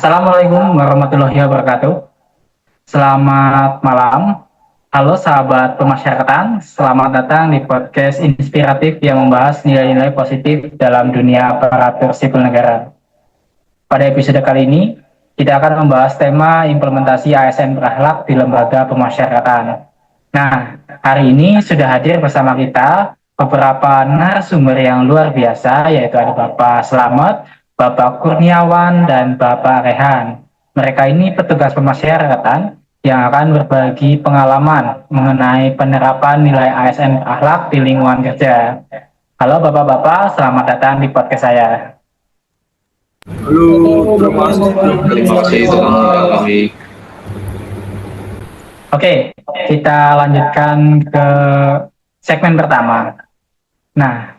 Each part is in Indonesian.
Assalamualaikum warahmatullahi wabarakatuh. Selamat malam. Halo sahabat pemasyarakatan, selamat datang di podcast inspiratif yang membahas nilai-nilai positif dalam dunia aparatur sipil negara. Pada episode kali ini, kita akan membahas tema implementasi ASN berakhlak di lembaga pemasyarakatan. Nah, hari ini sudah hadir bersama kita beberapa narasumber yang luar biasa, yaitu ada Bapak Slamet, Bapak Kurniawan, dan Bapak Rehan. Mereka ini petugas pemasyarakatan yang akan berbagi pengalaman mengenai penerapan nilai ASN akhlak di lingkungan kerja. Halo Bapak-Bapak, selamat datang di podcast saya. Halo, Terima kasih telah mengundang. Oke, kita lanjutkan ke segmen pertama. Nah,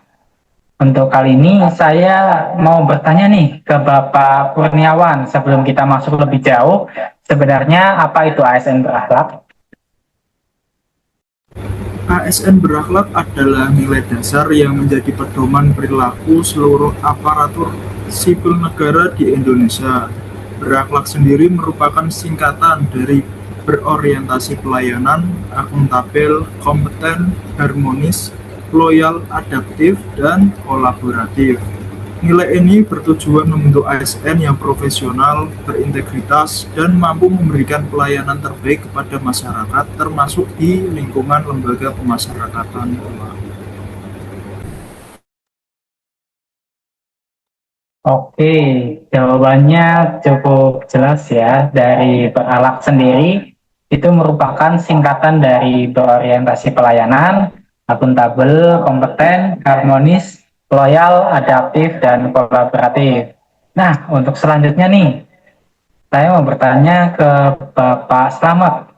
untuk kali ini saya mau bertanya nih ke Bapak Kurniawan sebelum kita masuk lebih jauh, sebenarnya apa itu ASN berakhlak? ASN berakhlak adalah nilai dasar yang menjadi pedoman perilaku seluruh aparatur sipil negara di Indonesia. Berakhlak sendiri merupakan singkatan dari berorientasi pelayanan, akuntabel, kompeten, harmonis, loyal, adaptif, dan kolaboratif. Nilai ini bertujuan membentuk ASN yang profesional, berintegritas, dan mampu memberikan pelayanan terbaik kepada masyarakat, termasuk di lingkungan lembaga pemasyarakatan. Oke, jawabannya cukup jelas ya. Dari berakhlak sendiri, itu merupakan singkatan dari berorientasi pelayanan, akuntabel, kompeten, harmonis, loyal, adaptif, dan kolaboratif. Nah, untuk selanjutnya nih, saya mau bertanya ke Bapak Slamet.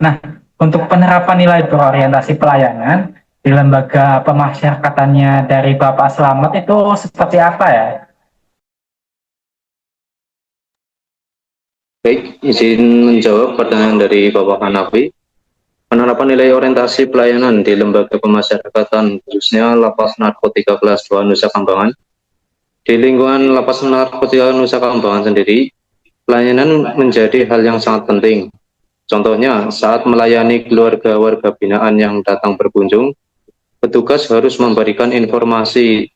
Nah, untuk penerapan nilai berorientasi pelayanan di lembaga pemasyarakatannya dari Bapak Slamet itu seperti apa ya? Baik, izin menjawab pertanyaan dari Bapak Hanafi. Penerapan nilai orientasi pelayanan di lembaga pemasyarakatan, khususnya Lapas Narkotika Kelas 2 Nusa Kambangan. Di lingkungan Lapas Narkotika Nusa Kambangan sendiri, pelayanan menjadi hal yang sangat penting. Contohnya, saat melayani keluarga warga binaan yang datang berkunjung, petugas harus memberikan informasi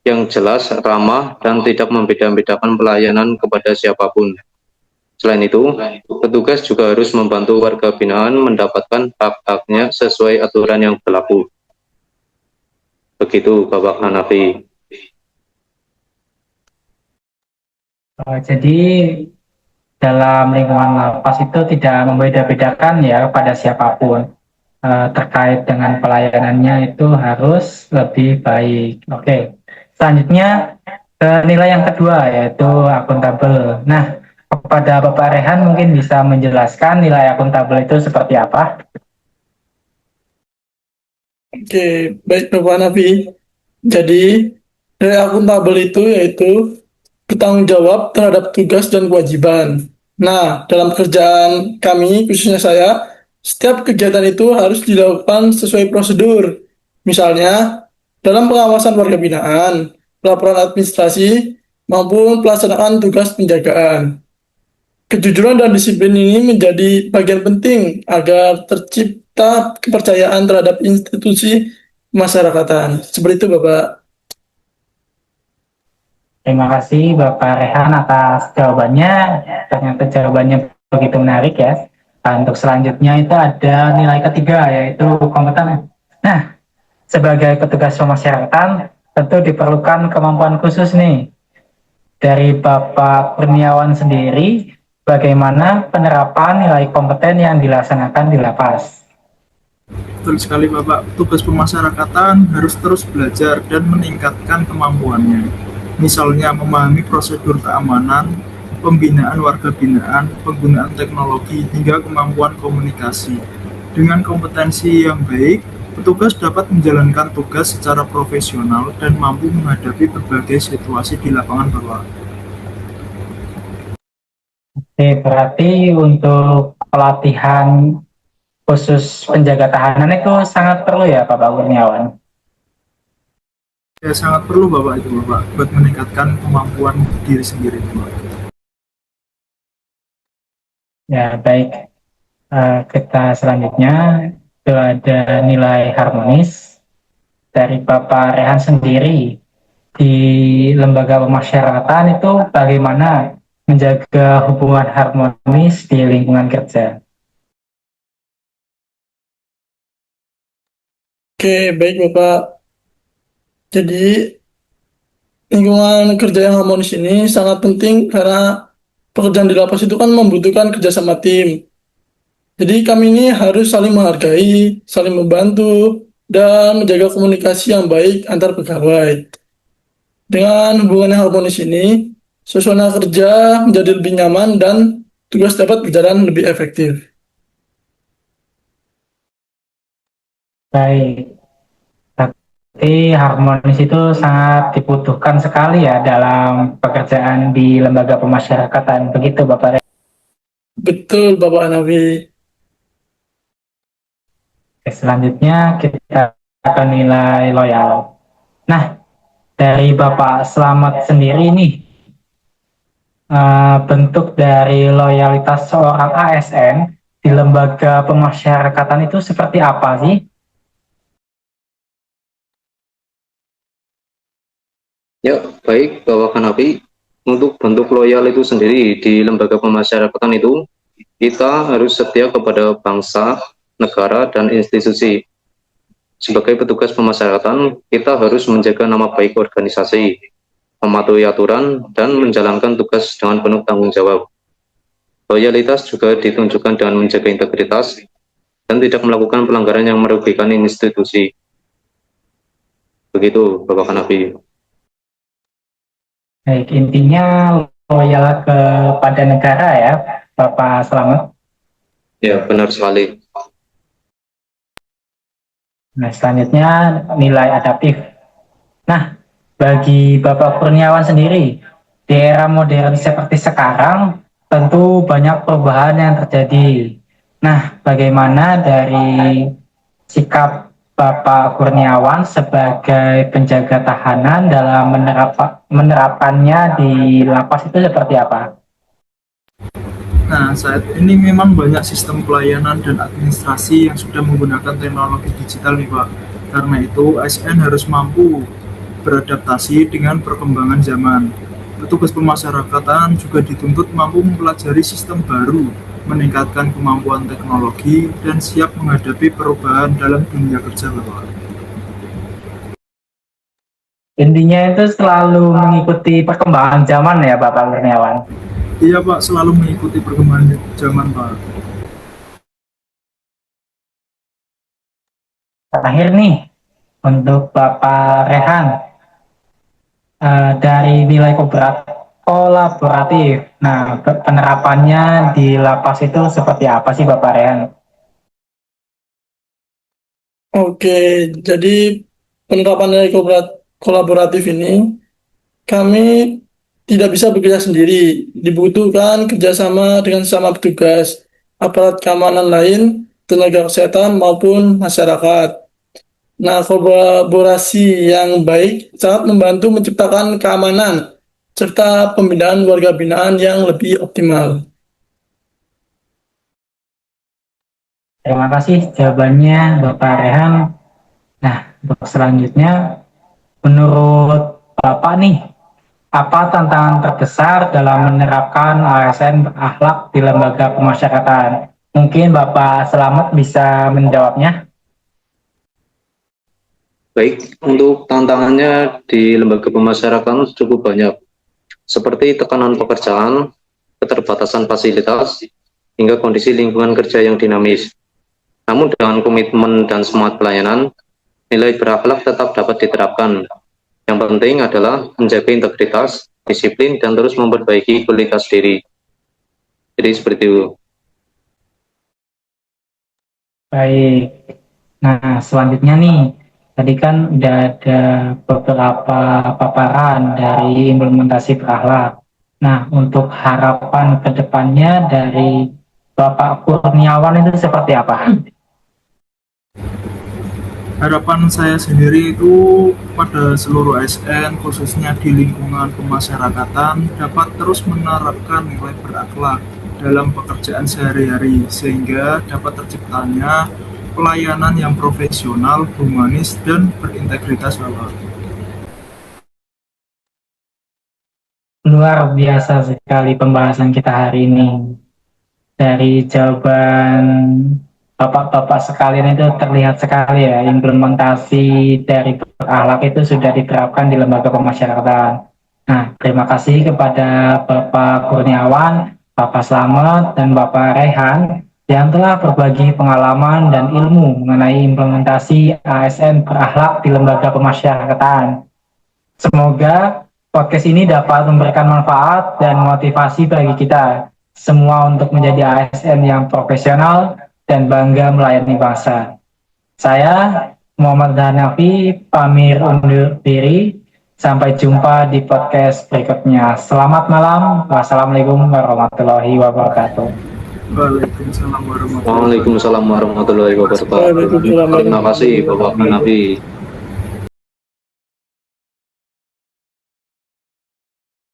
yang jelas, ramah, dan tidak membeda-bedakan pelayanan kepada siapapun. Selain itu, petugas juga harus membantu warga binaan mendapatkan hak-haknya sesuai aturan yang berlaku. Begitu, Bapak Hanafi. Jadi dalam lingkungan lapas itu tidak membeda-bedakan ya pada siapapun. Terkait dengan pelayanannya itu harus lebih baik. Oke, selanjutnya nilai yang kedua yaitu akuntabel. Nah, kepada Bapak Rehan mungkin bisa menjelaskan nilai akuntabel itu seperti apa? Oke, baik Bapak Nafi. Jadi, nilai akuntabel itu yaitu bertanggung jawab terhadap tugas dan kewajiban. Nah, dalam pekerjaan kami, khususnya saya, setiap kegiatan itu harus dilakukan sesuai prosedur. Misalnya, dalam pengawasan warga binaan, laporan administrasi, maupun pelaksanaan tugas penjagaan. Kejujuran dan disiplin ini menjadi bagian penting agar tercipta kepercayaan terhadap institusi masyarakatan. Seperti itu, Bapak. Terima kasih Bapak Rehan atas jawabannya. Ternyata jawabannya begitu menarik ya. Untuk selanjutnya itu ada nilai ketiga yaitu kompeten. Nah, sebagai petugas pemasyarakatan tentu diperlukan kemampuan khusus nih. Dari Bapak Kurniawan sendiri, bagaimana penerapan nilai kompeten yang dilaksanakan di lapas? Betul sekali Bapak, tugas pemasyarakatan harus terus belajar dan meningkatkan kemampuannya. Misalnya memahami prosedur keamanan, pembinaan warga binaan, penggunaan teknologi, hingga kemampuan komunikasi. Dengan kompetensi yang baik, petugas dapat menjalankan tugas secara profesional dan mampu menghadapi berbagai situasi di lapangan Bapak. Oke, berarti untuk pelatihan khusus penjaga tahanan itu sangat perlu ya Bapak Kurniawan? Ya sangat perlu Bapak itu Bapak, buat meningkatkan kemampuan diri sendiri Bapak. Ya, baik. Kita selanjutnya itu ada nilai harmonis dari Bapak Rehan sendiri di lembaga pemasyarakatan itu bagaimana menjaga hubungan harmonis di lingkungan kerja. Oke, baik Bapak. Jadi lingkungan kerja yang harmonis ini sangat penting karena pekerjaan di lapas itu kan membutuhkan kerjasama tim. Jadi kami ini harus saling menghargai, saling membantu, dan menjaga komunikasi yang baik antar pegawai. Dengan hubungan yang harmonis ini, suasana kerja menjadi lebih nyaman dan tugas dapat berjalan lebih efektif. Baik, tapi harmonis itu sangat dibutuhkan sekali ya dalam pekerjaan di lembaga pemasyarakatan. Begitu Bapak Rehan. Betul, Bapak Hanafi. Oke, selanjutnya kita akan nilai loyal. Nah, dari Bapak Slamet sendiri nih, bentuk dari loyalitas seorang ASN di lembaga pemasyarakatan itu seperti apa sih? Ya, baik, Bapak Kanapi. Untuk bentuk loyal itu sendiri di lembaga pemasyarakatan itu, kita harus setia kepada bangsa, negara, dan institusi. Sebagai petugas pemasyarakatan, kita harus menjaga nama baik organisasi, mematuhi aturan, dan menjalankan tugas dengan penuh tanggung jawab. Loyalitas juga ditunjukkan dengan menjaga integritas dan tidak melakukan pelanggaran yang merugikan institusi. Begitu, Bapak Kanapi. Baik, intinya loyal kepada negara ya, Bapak Slamet. Ya, benar sekali. Nah, selanjutnya nilai adaptif. Nah, bagi Bapak Kurniawan sendiri, di era modern seperti sekarang, tentu banyak perubahan yang terjadi. Nah, bagaimana dari sikap Bapak Kurniawan sebagai penjaga tahanan dalam menerapkannya di lapas itu seperti apa? Nah, saat ini memang banyak sistem pelayanan dan administrasi yang sudah menggunakan teknologi digital nih Pak. Karena itu, ASN harus mampu beradaptasi dengan perkembangan zaman. Petugas pemasyarakatan juga dituntut mampu mempelajari sistem baru, meningkatkan kemampuan teknologi, dan siap menghadapi perubahan dalam dunia kerja Bapak. Intinya itu selalu mengikuti perkembangan zaman ya Bapak Kurniawan. Iya Pak, selalu mengikuti perkembangan zaman Pak. Terakhir nih, untuk Bapak Rehan, dari nilai kolaboratif. Nah, penerapannya di lapas itu seperti apa sih Bapak Rehan? Oke, jadi penerapan nilai kolaboratif ini, kami tidak bisa bekerja sendiri. Dibutuhkan kerjasama dengan sesama petugas, aparat keamanan lain, tenaga kesehatan, maupun masyarakat. Nah, kolaborasi yang baik sangat membantu menciptakan keamanan serta pembinaan warga binaan yang lebih optimal. Terima kasih jawabannya Bapak Rehan. Nah, untuk selanjutnya, menurut Bapak nih, apa tantangan terbesar dalam menerapkan ASN berakhlak di lembaga pemasyarakatan? Mungkin Bapak Selamat bisa menjawabnya. Baik, untuk tantangannya di lembaga pemasyarakatan cukup banyak, seperti tekanan pekerjaan, keterbatasan fasilitas, hingga kondisi lingkungan kerja yang dinamis. Namun dengan komitmen dan semangat pelayanan, nilai berakhlak tetap dapat diterapkan. Yang penting adalah menjaga integritas, disiplin, dan terus memperbaiki kualitas diri. Jadi seperti itu. Baik. Nah, selanjutnya nih, tadi kan udah ada beberapa paparan dari implementasi berakhlak. Nah, untuk harapan ke depannya dari Bapak Kurniawan itu seperti apa? Harapan saya sendiri itu pada seluruh ASN, khususnya di lingkungan pemasyarakatan, dapat terus menerapkan nilai berakhlak dalam pekerjaan sehari-hari sehingga dapat terciptanya pelayanan yang profesional, humanis, dan berintegritas, Bapak. Luar biasa sekali pembahasan kita hari ini. Dari jawaban bapak-bapak sekalian itu terlihat sekali ya, implementasi dari berakhlak itu sudah diterapkan di lembaga pemasyarakatan. Nah, terima kasih kepada Bapak Kurniawan, Bapak Slamet, dan Bapak Rehan yang telah berbagi pengalaman dan ilmu mengenai implementasi ASN berakhlak di lembaga pemasyarakatan. Semoga podcast ini dapat memberikan manfaat dan motivasi bagi kita semua untuk menjadi ASN yang profesional dan bangga melayani bangsa. Saya, Muhammad Hanafi, pamit undur diri. Sampai jumpa di podcast berikutnya. Selamat malam. Wassalamualaikum warahmatullahi wabarakatuh. Waalaikumsalam warahmatullahi wabarakatuh. Waalaikumsalam warahmatullahi wabarakatuh. Waalaikumsalam Terima kasih Bapak Hanafi.